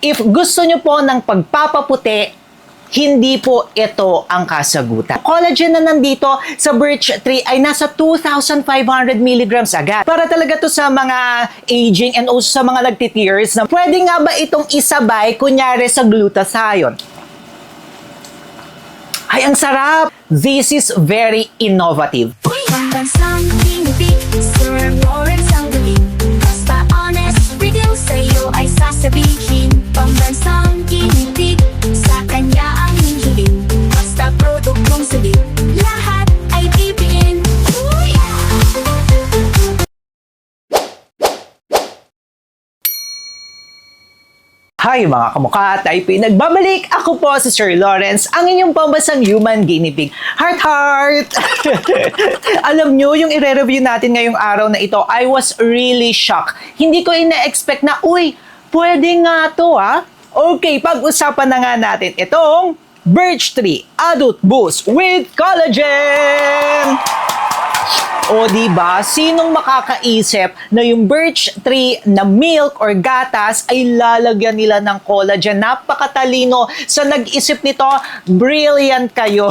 If gusto nyo po ng pagpapaputi, hindi po ito ang kasagutan. Collagen na nandito sa birch tree ay nasa 2,500 milligrams agad. Para talaga to sa mga aging and also sa mga nagtitears na pwede nga ba itong isabay kunyari sa glutathione. Ay, ang sarap! This is very innovative. Pambansang tinipid, Sir Lawrence ang galing. Basta honest, review sa'yo ay sasabihin. Pambansang tinipid, sa kanya ang hihiling. Basta produktong salit, lahat ay bibiin. Uy! Hi mga kamukha, Taipei! Nagbabalik! Ako po si Sir Lawrence, ang inyong pambasang human guinea pig. Heart, heart! Alam nyo, yung i-review natin ngayong araw na ito, I was really shocked. Hindi ko ina-expect na, uy, pwede nga to ah. Okay, pag-usapan na nga natin itong Birch Tree Adult Boost with Collagen! O diba, sinong makakaisip na yung birch tree na milk or gatas ay lalagyan nila ng collagen? Napakatalino sa nag-isip nito, brilliant kayo.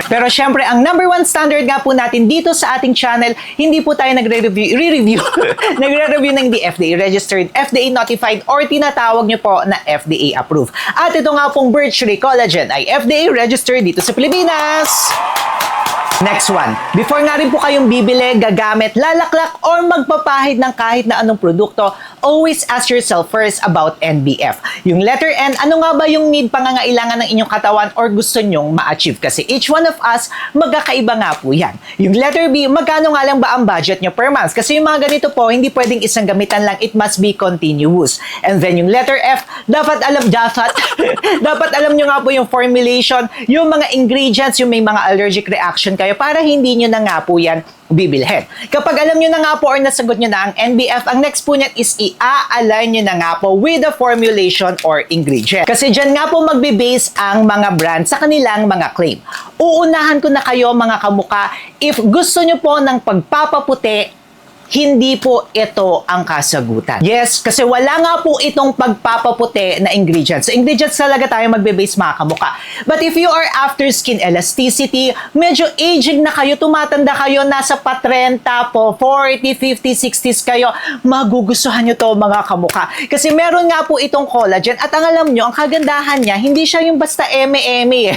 Pero syempre, ang number one standard nga po natin dito sa ating channel, hindi po tayo nagre-review nagre-review ng hindi FDA registered, FDA notified, or tinatawag nyo po na FDA approved. At ito nga pong birch tree collagen ay FDA registered dito sa Pilipinas. Next one. Before nga rin po kayong bibili, gagamit, lalaklak, or magpapahid ng kahit na anong produkto, always ask yourself first about NBF. Yung letter N, ano nga ba yung need pangangailangan ng inyong katawan or gusto nyong ma-achieve? Kasi each one of us, magkakaiba nga po yan. Yung letter B, magkano nga lang ba ang budget nyo per month? Kasi yung mga ganito po, hindi pwedeng isang gamitan lang, it must be continuous. And then yung letter F, dapat dapat alam nyo nga po yung formulation, yung mga ingredients, yung may mga allergic reaction kayo, para hindi nyo na nga po yan bibilhin. Kapag alam nyo na nga po or nasagot nyo na ang NBF, ang next po niyan is i-align nyo na nga po with the formulation or ingredient. Kasi dyan nga po magbe-base ang mga brand sa kanilang mga claim. Uunahan ko na kayo mga kamuka, if gusto nyo po ng pagpapaputi, hindi po ito ang kasagutan. Yes, kasi wala nga po itong pagpapaputi na ingredients. So, ingredients talaga tayo magbe-base mga kamuka. But if you are after skin elasticity, medyo aging na kayo, tumatanda kayo, nasa pa 30 po, 40, 50, 60s kayo, magugustuhan nyo to mga kamuka. Kasi meron nga po itong collagen at ang alam nyo, ang kagandahan niya, hindi siya yung basta eme-eme eh.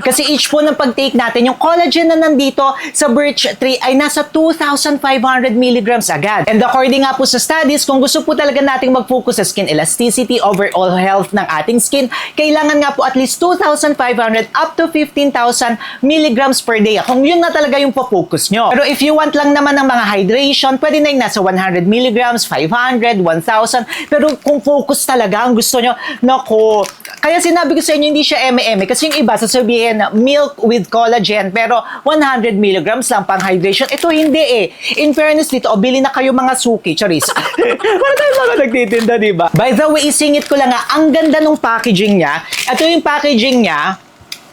Kasi each po ng pag-take natin, yung collagen na nandito sa birch tree ay nasa 2,500 milligrams agad. And according nga po sa studies, kung gusto po talaga nating mag-focus sa skin elasticity, overall health ng ating skin, kailangan nga po at least 2,500 up to 15,000 milligrams per day. Kung yun na talaga yung focus nyo. Pero if you want lang naman ng mga hydration, pwede na yung nasa 100 milligrams, 500, 1,000. Pero kung focus talaga ang gusto nyo, nako, kaya sinabi ko sa inyo, hindi siya eme-eme. Kasi yung iba, sasabihin na milk with collagen, pero 100 milligrams lang pang hydration. Ito hindi eh. In fairness dito, o bili na kayo mga suki, charis. Para tayo mga nagtitinda, diba? By the way, isingit ko lang nga, ang ganda ng packaging niya. Ito yung packaging niya.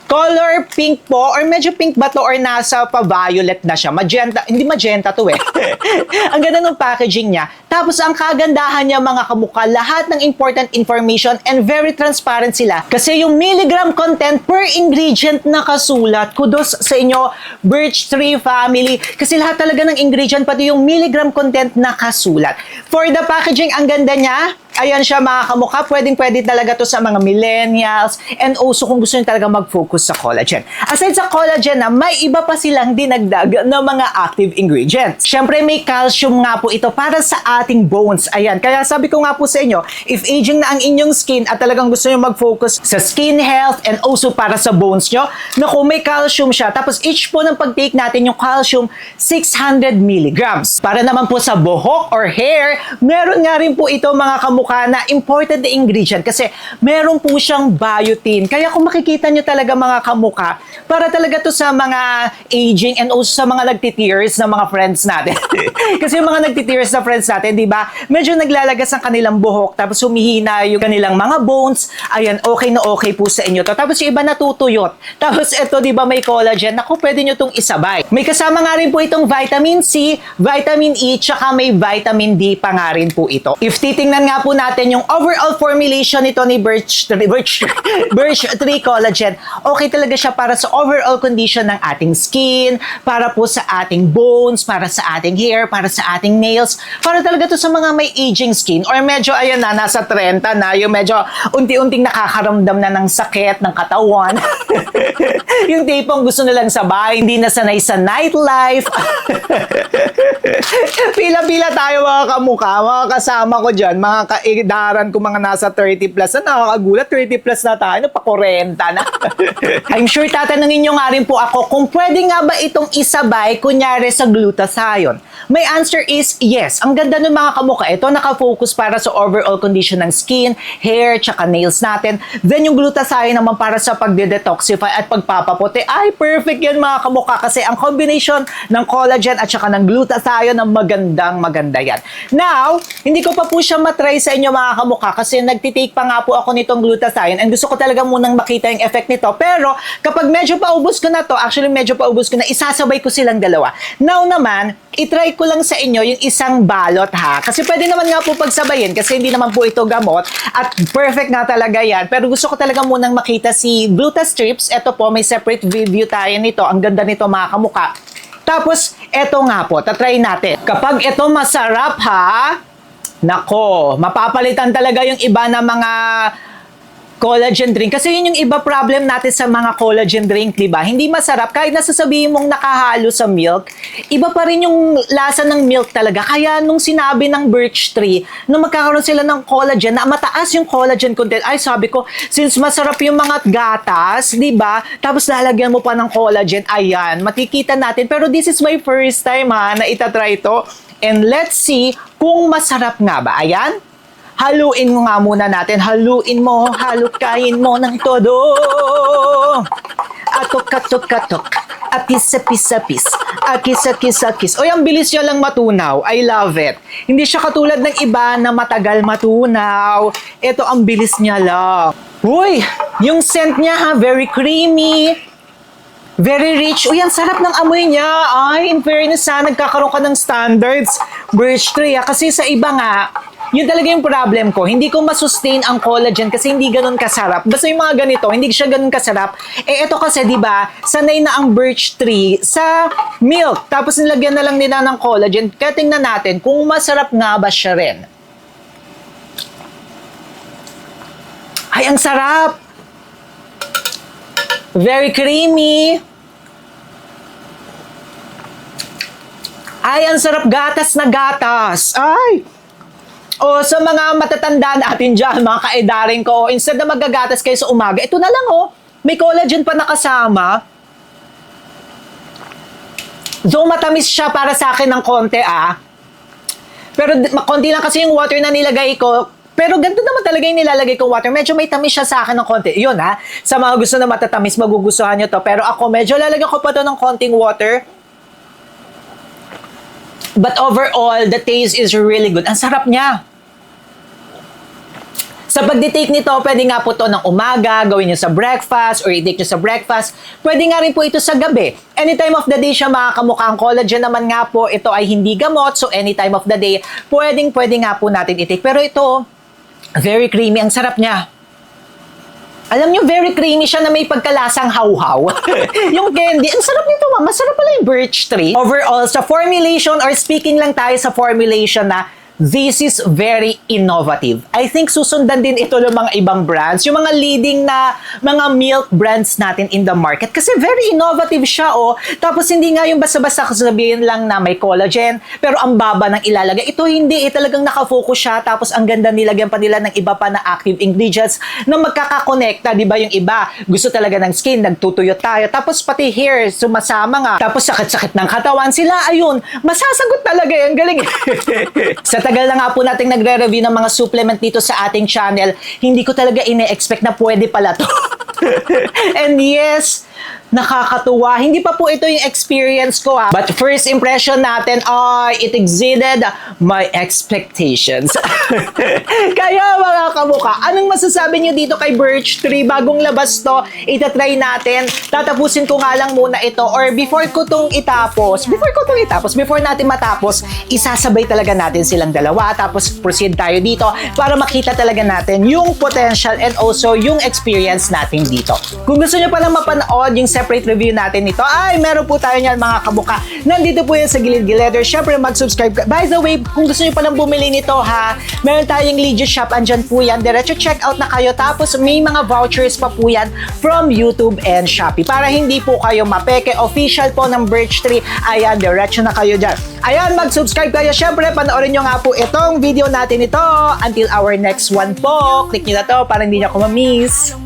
Color pink po, or medyo pink ba to, or nasa pa-violet na siya. Magenta, hindi magenta to eh. Ang ganda ng packaging niya. Tapos ang kagandahan niya mga kamukha, lahat ng important information and very transparent sila. Kasi yung milligram content per ingredient nakasulat. Kudos sa inyo, Birch Tree family. Kasi lahat talaga ng ingredient, pati yung milligram content nakasulat. For the packaging, ang ganda niya. Ayan siya mga kamukha, pwedeng-pwede talaga to sa mga millennials and also kung gusto nyo talaga mag-focus sa collagen. Aside sa collagen na may iba pa silang dinagdag na mga active ingredients. Siyempre may calcium nga po ito para sa ating bones. Ayan, kaya sabi ko nga po sa inyo, if aging na ang inyong skin at talagang gusto nyo mag-focus sa skin health and also para sa bones nyo, naku, may calcium siya. Tapos each po ng pag-take natin yung calcium, 600 milligrams. Para naman po sa buhok or hair, meron nga rin po ito mga kamukha na important na ingredient kasi meron po siyang biotin. Kaya kung makikita nyo talaga mga kamukha, para talaga to sa mga aging and also sa mga nagtitears na mga friends natin. Kasi yung mga nagtitears na friends natin, natin, di ba? Medyo naglalagas ang kanilang buhok, tapos humihina yung kanilang mga bones. Ayan, okay na okay po sa inyo to. Tapos yung iba natutuyot. Tapos ito, di ba, may collagen. Naku, pwede nyo itong isabay. May kasama nga rin po itong vitamin C, vitamin E, tsaka may vitamin D pa nga rin po ito. If titingnan nga po natin yung overall formulation nito ni Birch Tree Collagen, okay talaga siya para sa overall condition ng ating skin, para po sa ating bones, para sa ating hair, para sa ating nails, para talaga to sa mga may aging skin or medyo ayan na, nasa 30 na, yung medyo unti-unting nakakaramdam na ng sakit ng katawan. Yung tipong gusto nilang sabay, hindi na sanay sa nightlife. Pila-pila tayo mga kamukha, mga kasama ko dyan, mga kaidaran ko mga nasa 30 plus na nakakagulat, 30 plus na tayo, pa 40 na. I'm sure tatanungin nyo nga rin po ako kung pwede nga ba itong isabay kunyari sa glutathione. My answer is yes. Ang ganda ng mga kamukha, ito nakafocus para sa overall condition ng skin, hair, tsaka nails natin. Then yung glutathione naman para sa pagde-detoxify at pagpapaputi. Ay, perfect yan mga kamukha kasi ang combination ng collagen at tsaka ng glutathione ang maganda yan. Now, hindi ko pa po siya matry sa inyo mga kamukha kasi nagtitake pa nga po ako nitong glutathione and gusto ko talaga munang makita yung effect nito. Pero kapag medyo paubos ko na to, actually medyo paubos ko na, isasabay ko silang dalawa. Now naman, itry ko lang sa inyo yung isang balot ha. Kasi pwede naman nga po pagsabayin kasi hindi naman po ito gamot at perfect nga talaga yan. Pero gusto ko talaga munang makita si Glutastrips. Ito po, may separate video tayo nito. Ang ganda nito mga kamukha. Tapos, eto nga po, tatry natin. Kapag ito masarap ha, nako, mapapalitan talaga yung iba na mga collagen drink. Kasi yun yung iba problem natin sa mga collagen drink, di ba? Hindi masarap. Kahit nasasabihin mong nakahalo sa milk, iba pa rin yung lasa ng milk talaga. Kaya nung sinabi ng Birch Tree, nung magkakaroon sila ng collagen, na mataas yung collagen content, ay sabi ko, since masarap yung mga gatas, di ba? Tapos lalagyan mo pa ng collagen, ayan, makikita natin. Pero this is my first time ha, na itatry ito. And let's see kung masarap nga ba. Ayan. Haluin mo nga muna natin. Haluin mo, halukain mo ng todo. Atok-atok-atok. Apis-apis-apis. Akis-akis-akis. Oy, ang bilis niya lang matunaw. I love it. Hindi siya katulad ng iba na matagal matunaw. Ito, ang bilis niya lang. Uy, yung scent niya ha, very creamy. Very rich. Uy, ang sarap ng amoy niya. Ay, in fairness ha, nagkakaroon ka ng standards. Birch Tree ha. Kasi sa iba nga, yun talaga yung problem ko. Hindi ko masustain ang collagen kasi hindi ganun kasarap. Basta yung mga ganito, hindi siya ganun kasarap. Eh, ito kasi, di ba, sanay na ang Birch Tree sa milk. Tapos nilagyan na lang nila ng collagen. Kaya tingnan natin kung masarap nga ba siya rin. Ay, ang sarap! Very creamy. Ay, ang sarap, gatas na gatas. Ay! O, sa mga matatanda natin dyan, mga kaedaring ko, instead na magagatas kayo sa umaga, ito na lang oh, may collagen pa nakasama. Though matamis siya para sa akin ng konti ah. Pero konti lang kasi yung water na nilagay ko. Pero ganito naman talaga yung nilalagay kong water. Medyo may tamis siya sa akin ng konti. Yun ha, sa mga gusto na matatamis, magugustuhan nyo to. Pero ako, medyo lalagyan ko pa to ng konting water. But overall, the taste is really good. Ang sarap niya. Sa pagdi-take nito, pwede nga po to ng umaga, gawin nyo sa breakfast, or i-take nyo sa breakfast. Pwede nga rin po ito sa gabi. Anytime of the day siya mga kamukha. Ang collagen naman nga po, ito ay hindi gamot. So anytime of the day, pwede nga po natin i-take. Pero ito, very creamy. Ang sarap niya. Alam nyo, very creamy siya na may pagkalasang hawhaw. Yung candy, ang sarap nito ma. Masarap pala yung Birch Tree. Overall, sa formulation, or speaking lang tayo sa formulation na, this is very innovative. I think susundan din ito ng mga ibang brands, yung mga leading na mga milk brands natin in the market. Kasi very innovative siya, oh. Tapos hindi nga yung basta-basta sabihin lang na may collagen, pero ang baba ng ilalagay. Ito hindi, talagang nakafocus siya. Tapos ang ganda nilagyan pa nila ng iba pa na active ingredients na magkakakonekta, di ba? Yung iba, gusto talaga ng skin, nagtutuyo tayo. Tapos pati hair, sumasama nga. Tapos sakit-sakit ng katawan sila, ayun, masasagot talaga yan. Galing. Sa tagal na nga po nating nagre-review ng mga supplement dito sa ating channel, hindi ko talaga ine-expect na pwede pala to. And yes, nakakatuwa. Hindi pa po ito yung experience ko ha. But first impression natin ay it exceeded my expectations. Kaya mga kamuka, anong masasabi nyo dito kay Birch Tree? Bagong labas to, itatry natin. Tatapusin ko nga lang muna ito or before natin matapos, isasabay talaga natin silang dalawa tapos proceed tayo dito para makita talaga natin yung potential and also yung experience natin dito. Kung gusto nyo palang mapanood yung separate review natin nito, ay meron po tayo niyan mga kamuka. Nandito po yan sa gilid-gilid or syempre mag-subscribe ka. By the way, kung gusto nyo palang bumili nito ha, meron tayong Legit Shop, andyan po yan. Diretso check out na kayo tapos may mga vouchers pa po yan from YouTube and Shopee para hindi po kayo mapeke. Official po ng Birch Tree. Ayan, diretso na kayo dyan. Ayan, mag-subscribe kayo. Syempre, panoorin nyo nga po itong video natin ito. Until our next one po. Click nyo na to para hindi nyo ako ma-miss.